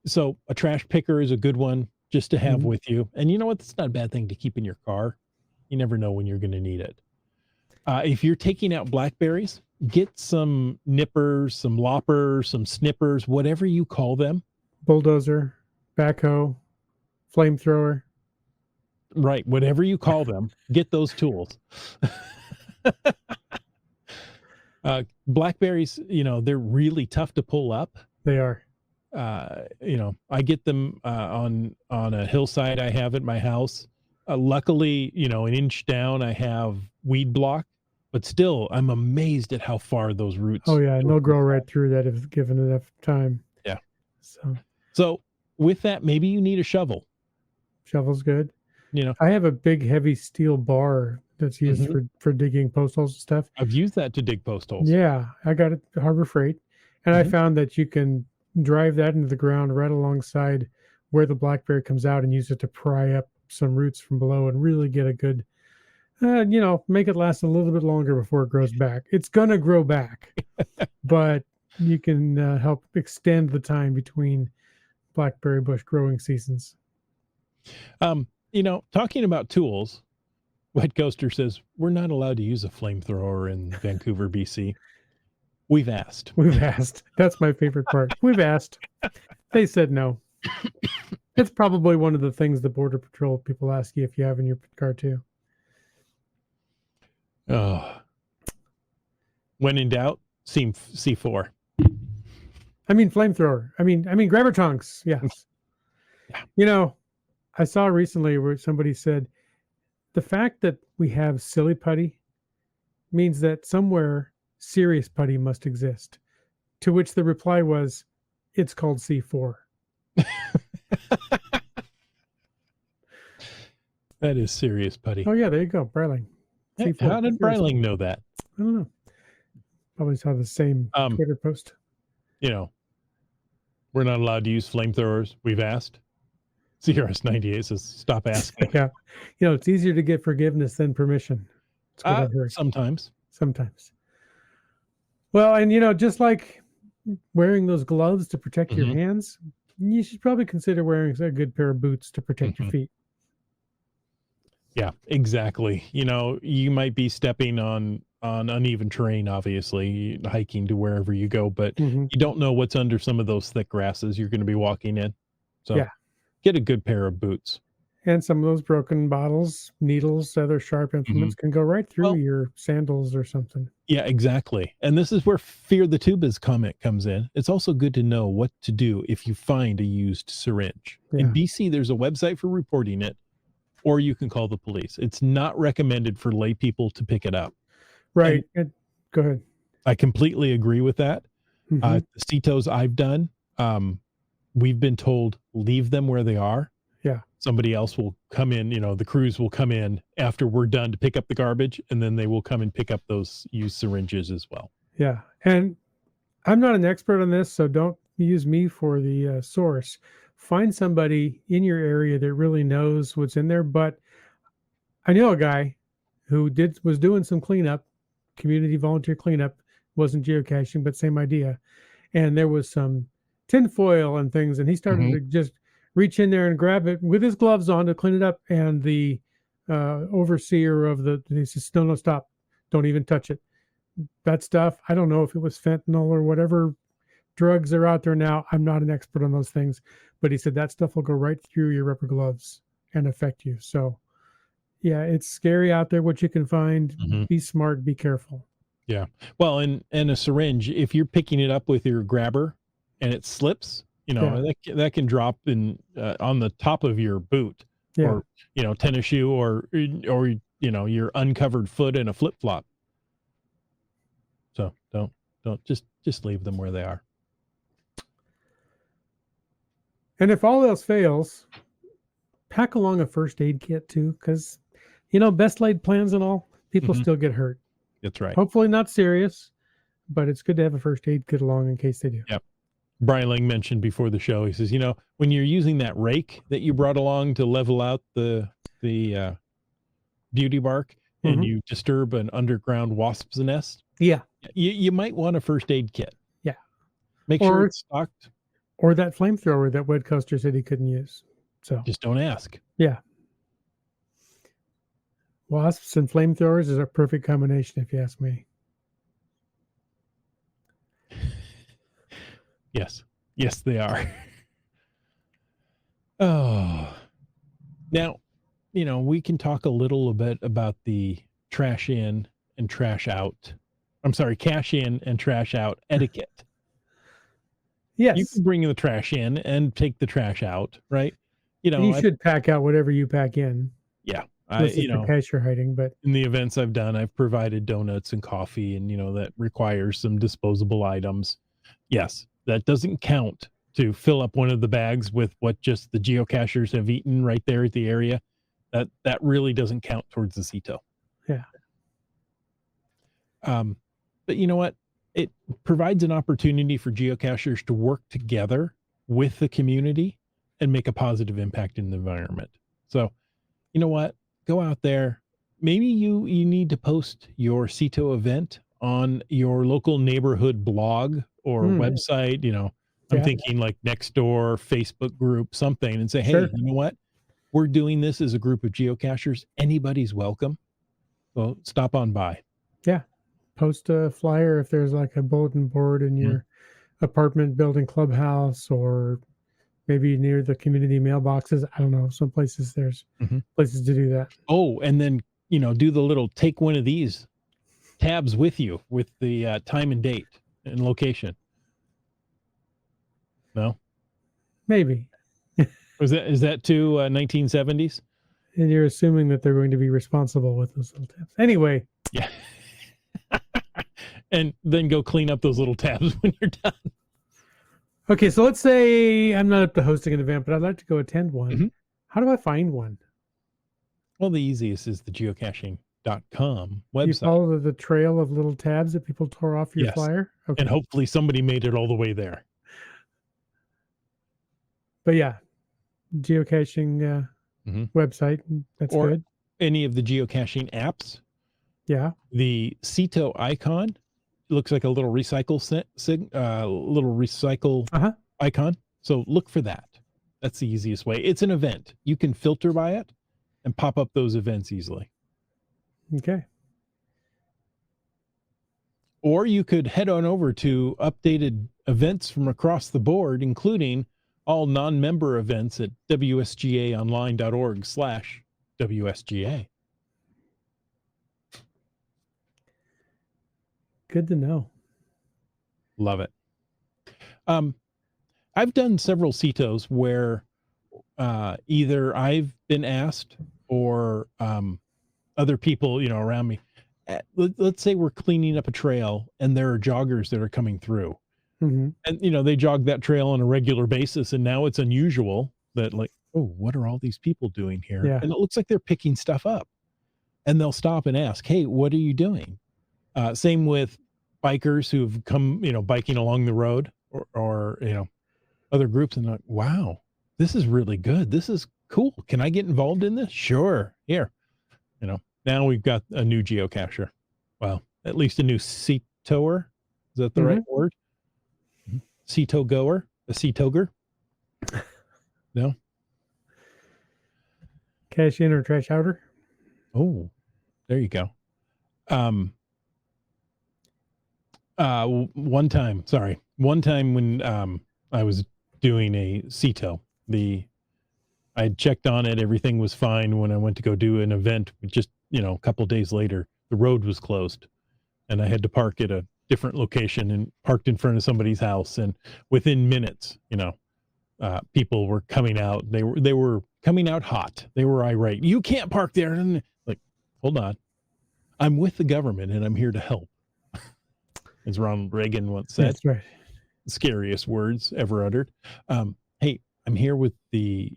So a trash picker is a good one just to have with you. And you know what? That's not a bad thing to keep in your car. You never know when you're going to need it. If you're taking out blackberries, get some nippers, some loppers, some snippers, whatever you call them. Bulldozer, backhoe, flamethrower. Right. Whatever you call them, get those tools. Blackberries, they're really tough to pull up. They are. I get them on a hillside I have at my house. Luckily, an inch down, I have weed block, but still, I'm amazed at how far those roots. Oh yeah, and they'll grow right through that if given enough time. Yeah. So with that, maybe you need a shovel. Shovel's good. I have a big, heavy steel bar that's used for digging post holes and stuff. I've used that to dig post holes. Yeah, I got it at Harbor Freight, and I found that you can drive that into the ground right alongside where the blackberry comes out and use it to pry up some roots from below and really get a good, make it last a little bit longer before it grows back. It's going to grow back, but you can help extend the time between blackberry bush growing seasons. Talking about tools, Wet Coaster says we're not allowed to use a flamethrower in Vancouver, BC. We've asked. That's my favorite part. We've asked. They said no. It's probably one of the things the Border Patrol people ask you if you have in your car too. When in doubt, C4. I mean flamethrower. I mean grabber tongs. Yes. Yeah. I saw recently where somebody said the fact that we have silly putty means that somewhere serious putty must exist. To which the reply was, it's called C4. That is serious putty. Oh yeah, there you go. Breiling. C4. How did Breiling know that? I don't know. Probably saw the same Twitter post. We're not allowed to use flamethrowers. We've asked. CRS98 says, stop asking. Yeah. It's easier to get forgiveness than permission. That's what I've heard. Sometimes. Well, and just like wearing those gloves to protect your hands, you should probably consider wearing a good pair of boots to protect your feet. Yeah, exactly. You might be stepping on uneven terrain, obviously, hiking to wherever you go, but you don't know what's under some of those thick grasses you're going to be walking in. So get a good pair of boots. And some of those broken bottles, needles, other sharp implements can go right through your sandals or something. Yeah, exactly. And this is where Fear the Tubas comment comes in. It's also good to know what to do if you find a used syringe. Yeah. In BC, there's a website for reporting it, or you can call the police. It's not recommended for lay people to pick it up. Right. Go ahead. I completely agree with that. The CITOs I've done, we've been told, leave them where they are. Yeah. Somebody else will come in, the crews will come in after we're done to pick up the garbage, and then they will come and pick up those used syringes as well. Yeah. And I'm not an expert on this, so don't use me for the source. Find somebody in your area that really knows what's in there. But I know a guy who was doing some cleanup, community volunteer cleanup, wasn't geocaching, but same idea. And there was some tin foil and things, and he started to just reach in there and grab it with his gloves on to clean it up. And the overseer of he says, no, stop. Don't even touch it. That stuff, I don't know if it was fentanyl or whatever drugs are out there now. I'm not an expert on those things, but he said that stuff will go right through your rubber gloves and affect you. So yeah, it's scary out there what you can find. Be smart, be careful. Yeah. Well, and a syringe, if you're picking it up with your grabber and it slips, that can drop in on the top of your boot or, tennis shoe or, your uncovered foot in a flip flop. So don't just leave them where they are. And if all else fails, pack along a first aid kit too, because, best laid plans and all, people still get hurt. That's right. Hopefully not serious, but it's good to have a first aid kit along in case they do. Yep. Breiling mentioned before the show, he says, when you're using that rake that you brought along to level out the beauty bark and you disturb an underground wasp's nest, you might want a first aid kit. Yeah. Make sure it's stocked. Or that flamethrower that Wed Coaster said he couldn't use. So just don't ask. Yeah. Wasps and flamethrowers is a perfect combination, if you ask me. Yes, they are. Oh, now we can talk a little bit about the trash in and trash out. I'm sorry, cash in and trash out etiquette. You Yes. can bring the trash in and take the trash out, right? And you should pack out whatever you pack in, Yeah, unless it's the cash you're hiding. But in the events I've done, I've provided donuts and coffee, and that requires some disposable items. Yes, that doesn't count to fill up one of the bags with what just the geocachers have eaten right there at the area. That really doesn't count towards the CITO. yeah, But you know what? It provides an opportunity for geocachers to work together with the community and make a positive impact in the environment. So, you know what? Go out there. Maybe you need to post your CITO event on your local neighborhood blog or website. I'm Yeah. thinking like Nextdoor, Facebook group, something, and say, hey, Sure. you know what? We're doing this as a group of geocachers. Anybody's welcome. So stop on by. Yeah. Post a flyer if there's like a bulletin board in your apartment building clubhouse, or maybe near the community mailboxes. I don't know. Some places there's places to do that. Oh, and then, do the little take one of these tabs with you with the time and date and location. No? Maybe. Is that too 1970s? And you're assuming that they're going to be responsible with those little tabs. Anyway. Yeah. And then go clean up those little tabs when you're done. Okay, so let's say I'm not up to hosting an event, but I'd like to go attend one. How do I find one? Well, the easiest is the geocaching.com website. You follow the trail of little tabs that people tore off your flyer? Okay. And hopefully somebody made it all the way there. But yeah, geocaching website, that's or good. Any of the geocaching apps. Yeah. The CITO icon looks like a little recycle icon. So look for that. That's the easiest way. It's an event. You can filter by it and pop up those events easily. Okay. Or you could head on over to updated events from across the board, including all non-member events at wsgaonline.org/WSGA. Good to know. Love it. I've done several CITOs where either I've been asked or other people, around me. Let's say we're cleaning up a trail and there are joggers that are coming through. And, they jog that trail on a regular basis. And now it's unusual that like, oh, what are all these people doing here? Yeah. And it looks like they're picking stuff up. And they'll stop and ask, hey, what are you doing? Same with bikers who've come, biking along the road or other groups, and like, wow, this is really good. This is cool. Can I get involved in this? Sure. Here, now we've got a new geocacher. Well, at least a new CITOer. Is that the right word? CITO goer, a CITOger. No. Cash in or trash outer. Oh, there you go. One time when I was doing a CITO, I had checked on it, everything was fine. When I went to go do an event, just a couple days later, the road was closed and I had to park at a different location and parked in front of somebody's house. And within minutes, people were coming out. They were coming out hot. They were irate. You can't park there. And like, hold on, I'm with the government and I'm here to help. As Ronald Reagan once said. That's right. Scariest words ever uttered. Hey, I'm here with the,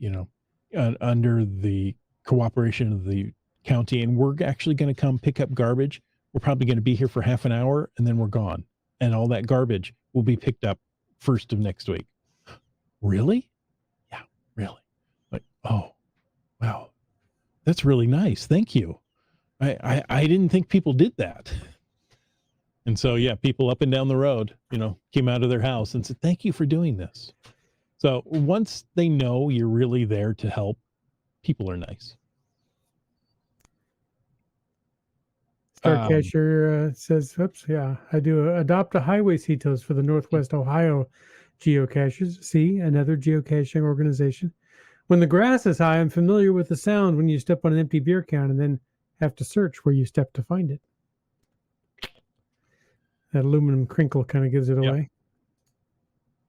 under the cooperation of the county, and we're actually going to come pick up garbage. We're probably going to be here for half an hour and then we're gone. And all that garbage will be picked up first of next week. Really? Yeah, really. Like, oh, wow. That's really nice. Thank you. I didn't think people did that. And so, yeah, people up and down the road, came out of their house and said, thank you for doing this. So once they know you're really there to help, people are nice. Starcatcher says, oops, yeah, I do adopt a highway CITOs for the Northwest Ohio geocaches. See, another geocaching organization. When the grass is high, I'm familiar with the sound when you step on an empty beer can and then have to search where you step to find it. That aluminum crinkle kind of gives it Yep. away.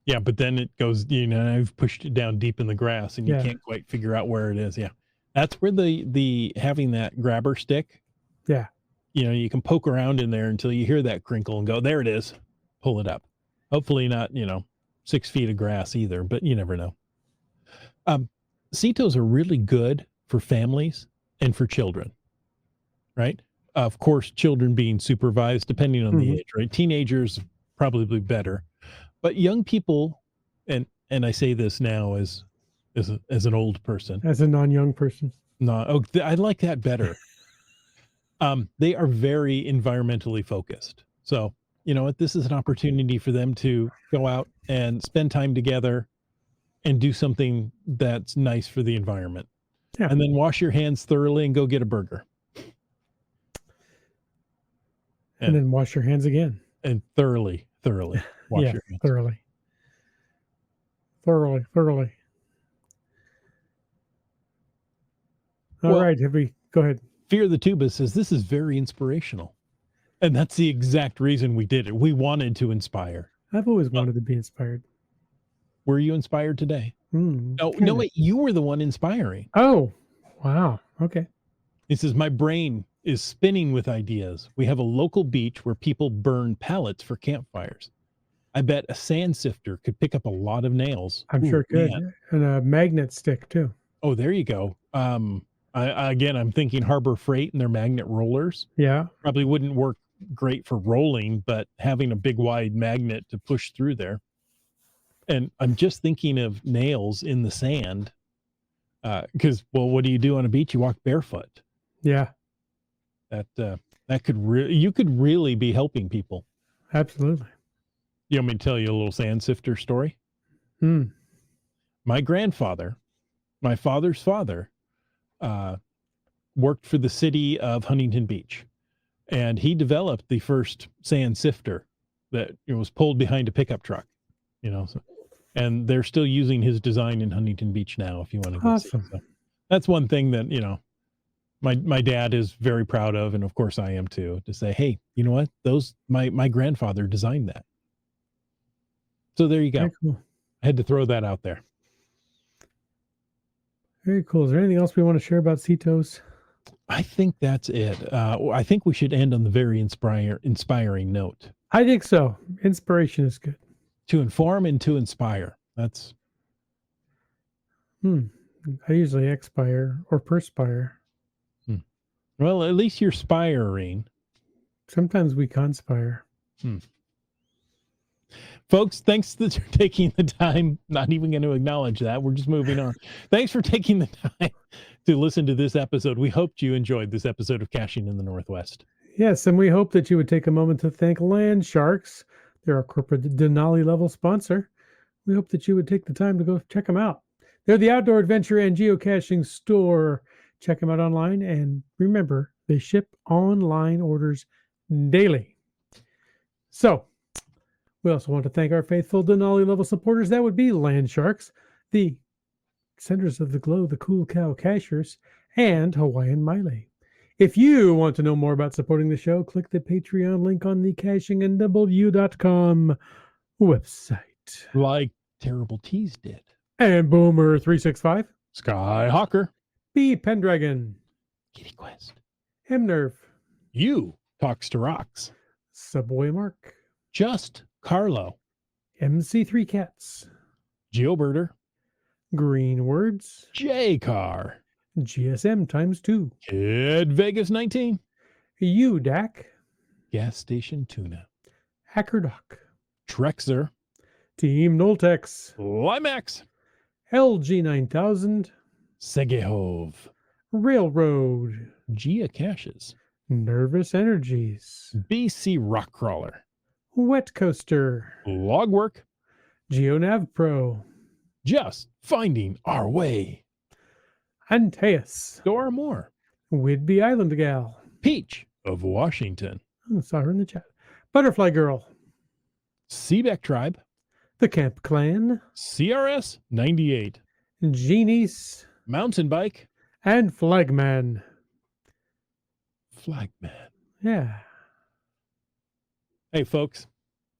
Yeah, but then it goes, I've pushed it down deep in the grass and you Yeah. can't quite figure out where it is. Yeah. That's where the having that grabber stick, Yeah. you can poke around in there until you hear that crinkle and go, there it is. Pull it up. Hopefully not, 6 feet of grass either, but you never know. CITOs are really good for families and for children, right? Of course, children being supervised depending on the age, right? Teenagers probably better, but young people, and I say this now as an old person, As a non-young person. I like that better. They are very environmentally focused. So, you know what? This is an opportunity for them to go out and spend time together and do something that's nice for the environment. Yeah. And then wash your hands thoroughly and go get a burger. And then wash your hands again. And thoroughly wash your hands. Thoroughly. All right, go ahead. Fear the Tuba says this is very inspirational. And that's the exact reason we did it. We wanted to inspire. I've always wanted to be inspired. Were you inspired today? No, wait, you were the one inspiring. Oh, wow. Okay. He says, my brain is spinning with ideas. We have a local beach where people burn pallets for campfires. I bet a sand sifter could pick up a lot of nails. I'm sure it could. Man. And a magnet stick too. Oh, there you go. I'm thinking Harbor Freight and their magnet rollers. Yeah. Probably wouldn't work great for rolling, but having a big wide magnet to push through there. And I'm just thinking of nails in the sand. Because, what do you do on a beach? You walk barefoot. Yeah. That could you could really be helping people. Absolutely. You want me to tell you a little sand sifter story? My grandfather, my father's father, worked for the city of Huntington Beach, and he developed the first sand sifter that was pulled behind a pickup truck. And they're still using his design in Huntington Beach now. If you want to go see. So that's one thing that my dad is very proud of, and of course I am too. To say, hey, you know what? My grandfather designed that. So there you go. Very cool. I had to throw that out there. Very cool. Is there anything else we want to share about CITOs? I think that's it. I think we should end on the very inspiring note. I think so. Inspiration is good. To inform and to inspire. That's. I usually expire or perspire. Well, at least you're spiring. Sometimes we conspire. Folks, thanks for taking the time. Not even going to acknowledge that. We're just moving on. Thanks for taking the time to listen to this episode. We hoped you enjoyed this episode of Caching in the Northwest. Yes, and we hope that you would take a moment to thank Land Sharks. They're our corporate Denali level sponsor. We hope that you would take the time to go check them out. They're the outdoor adventure and geocaching store. Check them out online. And remember, they ship online orders daily. So, we also want to thank our faithful Denali level supporters. That would be Land Sharks, the Centers of the Glow, the Cool Cow Cachers, and Hawaiian Miley. If you want to know more about supporting the show, click the Patreon link on the CachingNW.com website. Like Terrible Tease did. And Boomer365. Skyhawker. B. Pendragon. Kitty Quest. M-Nerve. You Talks to Rocks. Subway Mark. Just Carlo. MC3 Cats. Geobirder. Green Words. J-Car. GSM times 2. Kid Vegas 19. UDAC. Gas Station Tuna. Hackerdoc. Trexer. Team Noltex. Limax. LG 9000. Segehove. Railroad. Geocaches. Nervous Energies. BC Rockcrawler. Wet Coaster. Logwork. GeoNav Pro. Just Finding Our Way. Antaeus. Dora Moore. Whidbey Island Gal. Peach of Washington. I saw her in the chat. Butterfly Girl. Seebeck Tribe. The Camp Clan. CRS 98. Genies, Mountain bike. and Flagman. Flagman. Yeah. Hey, folks.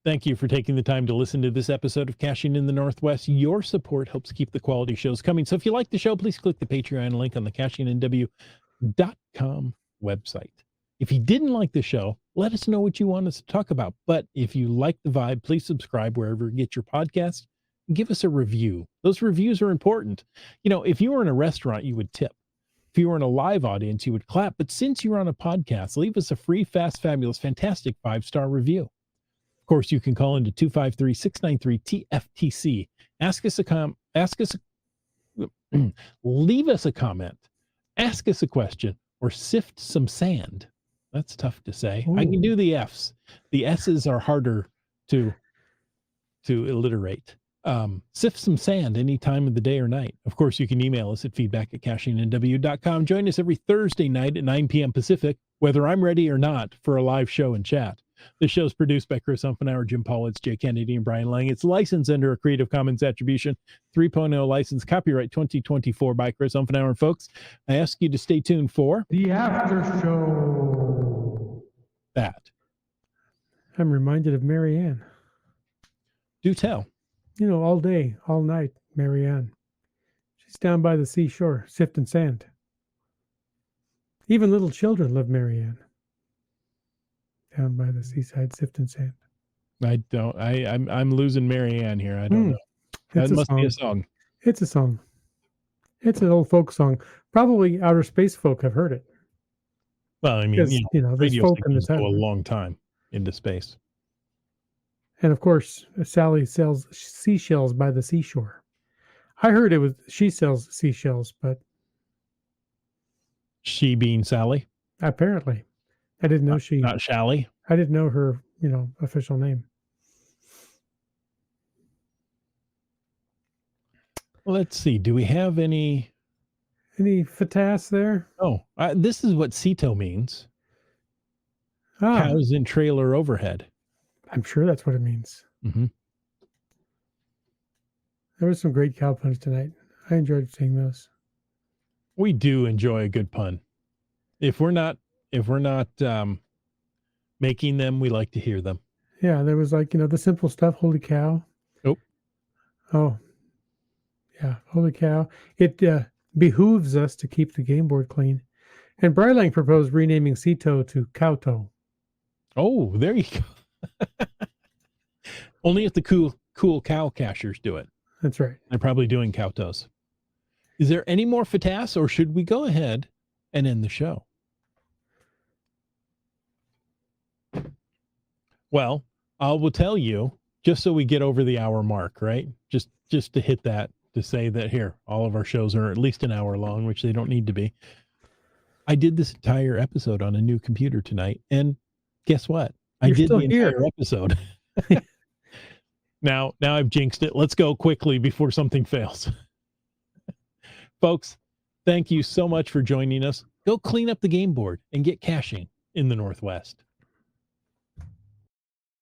Thank you for taking the time to listen to this episode of Caching in the Northwest. Your support helps keep the quality shows coming. So if you like the show, please click the Patreon link on the cachingnw.com website. If you didn't like the show, let us know what you want us to talk about. But if you like the vibe, please subscribe wherever you get your podcast and give us a review. Those reviews are important. You know, if you were in a restaurant, you would tip. If you were in a live audience, you would clap. But since you're on a podcast, leave us a free, fast, fabulous, fantastic 5-star review. Of course, you can call into 253-693-TFTC. Leave us a comment, ask us a question, or sift some sand. That's tough to say. Ooh. I can do the F's. The S's are harder to alliterate. Sift some sand any time of the day or night. Of course, you can email us at feedback@cachingnw.com. Join us every Thursday night at 9 p.m. Pacific, whether I'm ready or not, for a live show and chat. The show is produced by Chris Umfenauer, Jim Paulitz, Jay Kennedy, and Brian Lang. It's licensed under a Creative Commons Attribution 3.0 license, copyright 2024 by Chris Umfenauer. And folks, I ask you to stay tuned for The After Show. that. I'm reminded of Marianne. Do tell. You know, all day, all night, Marianne. She's down by the seashore, sifting sand. Even little children love Marianne. Down by the seaside, sifting sand. I'm losing Marianne here. I don't know. That must be a song. It's a song. It's an old folk song. Probably outer space folk have heard it. Well, I mean, you know, there's radio folk in the signals go town. a long time into space. And of course, Sally sells seashells by the seashore. I heard it was she sells seashells, but She being Sally? apparently, I didn't know she. Not Shally? I didn't know her, official name. Let's see. Do we have any? Any FATAS there? Oh, this is what CITO means. Cows in trailer overhead. I'm sure that's what it means. Mm-hmm. There was some great cow puns tonight. I enjoyed seeing those. We do enjoy a good pun. If we're not making them, we like to hear them. Yeah, there was the simple stuff. Holy cow. Nope. Oh, yeah. Holy cow. It behooves us to keep the game board clean. And Brylang proposed renaming CITO to Cowto. Oh, there you go. Only if the cool cow cachers do it. That's right. They're probably doing cowtos. Is there any more FATAS, or should we go ahead and end the show? Well, I will tell you, just so we get over the hour mark, right? Just to hit that, to say that here, all of our shows are at least an hour long, which they don't need to be. I did this entire episode on a new computer tonight, and guess what? I did the entire episode. Now I've jinxed it. Let's go quickly before something fails. Folks, thank you so much for joining us. Go clean up the game board and get caching in the Northwest.